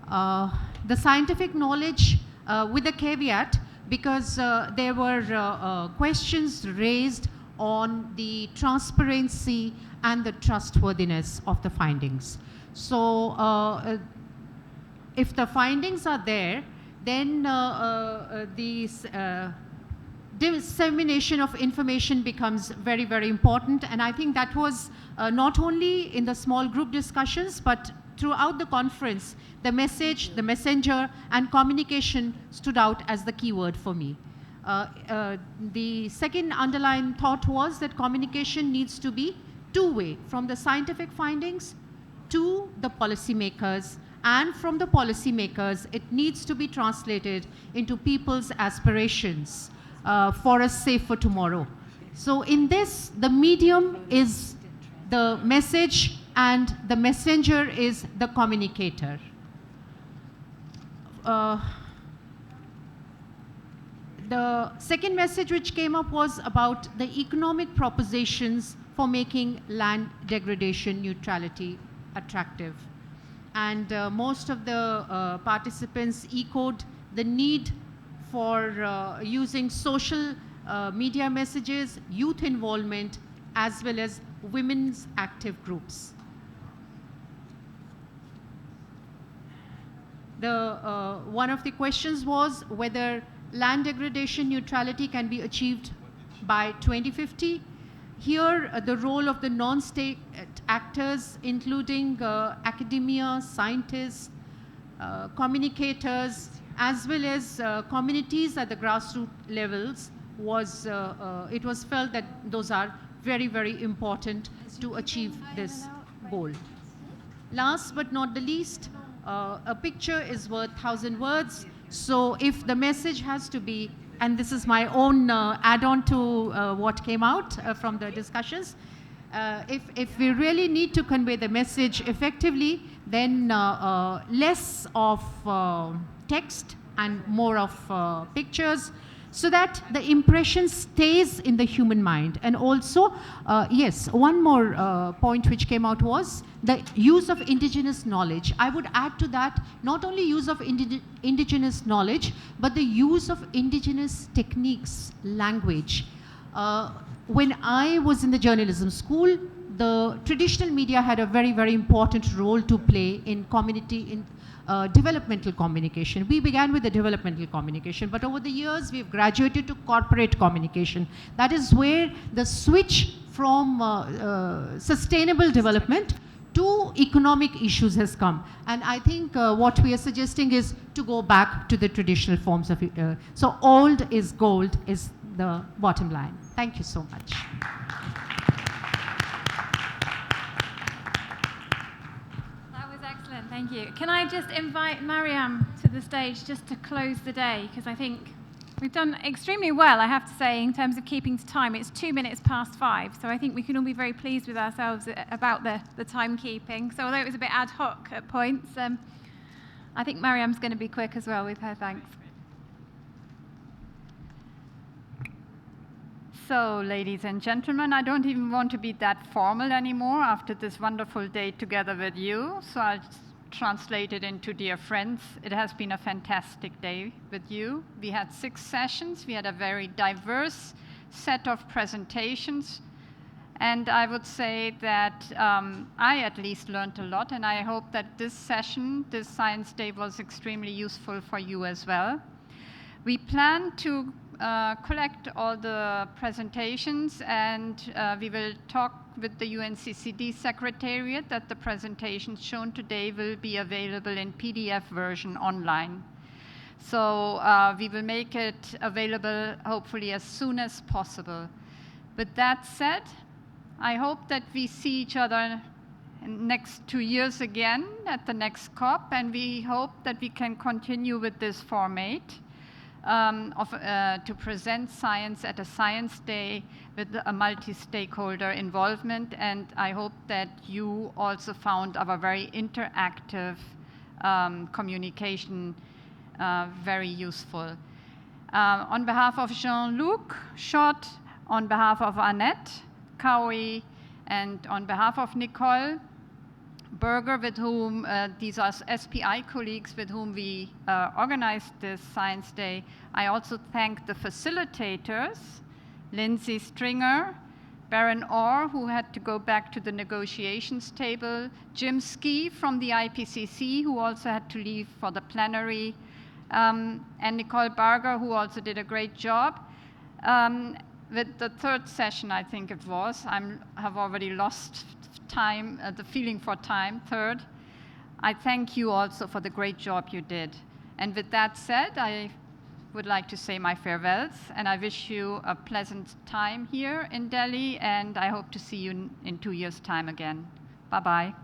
The scientific knowledge with a caveat, because there were questions raised on the transparency and the trustworthiness of the findings. So if the findings are there, then the dissemination of information becomes very, very important. And I think that was not only in the small group discussions, but throughout the conference, the message, the messenger, and communication stood out as the key word for me. The second underlying thought was that communication needs to be two-way, from the scientific findings to the policymakers, and from the policymakers, it needs to be translated into people's aspirations for a safer tomorrow. So in this, the medium is the message and the messenger is the communicator. The second message which came up was about the economic propositions for making land degradation neutrality attractive. And most of the participants echoed the need for using social media messages, youth involvement, as well as women's active groups. One of the questions was whether land degradation neutrality can be achieved by 2050. Here, the role of the non-state actors, including academia, scientists, communicators, as well as communities at the grassroots levels, was it was felt that those are very, very important to achieve this goal. Last but not the least, a picture is worth 1,000 words. So if the message has to be, and this is my own add-on to what came out from the discussions, if we really need to convey the message effectively, then less of text and more of pictures, so that the impression stays in the human mind. And also, yes, one more point which came out was the use of indigenous knowledge. I would add to that, not only use of indigenous knowledge, but the use of indigenous techniques, language. When I was in the journalism school, the traditional media had a very, very important role to play in community, developmental communication. We began with the developmental communication, but over the years we've graduated to corporate communication. That is where the switch from sustainable development to economic issues has come. And I think what we are suggesting is to go back to the traditional forms of it. So old is gold is the bottom line. Thank you so much. Thank you. Can I just invite Mariam to the stage just to close the day, because I think we've done extremely well, I have to say, in terms of keeping to time. It's 5:02, so I think we can all be very pleased with ourselves about the timekeeping. So although it was a bit ad hoc at points, I think Mariam's going to be quick as well with her thanks. So, ladies and gentlemen, I don't even want to be that formal anymore after this wonderful day together with you. So I'll translate it into dear friends. It has been a fantastic day with you. We had 6 sessions. We had a very diverse set of presentations. And I would say that I at least learned a lot. And I hope that this session, this Science Day, was extremely useful for you as well. We plan to collect all the presentations, and we will talk with the UNCCD Secretariat that the presentations shown today will be available in PDF version online. So we will make it available hopefully as soon as possible. With that said, I hope that we see each other in next 2 years again at the next COP, and we hope that we can continue with this format. To present science at a Science Day with a multi-stakeholder involvement, and I hope that you also found our very interactive communication very useful. On behalf of Jean-Luc, Schott, on behalf of Annette, Kaui, and on behalf of Nicole, Berger, with whom, these are SPI colleagues with whom we organized this Science Day. I also thank the facilitators, Lindsay Stringer, Baron Orr, who had to go back to the negotiations table, Jim Ski from the IPCC, who also had to leave for the plenary, and Nicole Barger, who also did a great job. With the third session, I think it was, I have already lost time, the feeling for time, third. I thank you also for the great job you did. And with that said, I would like to say my farewells, and I wish you a pleasant time here in Delhi, and I hope to see you in 2 years' time again. Bye-bye.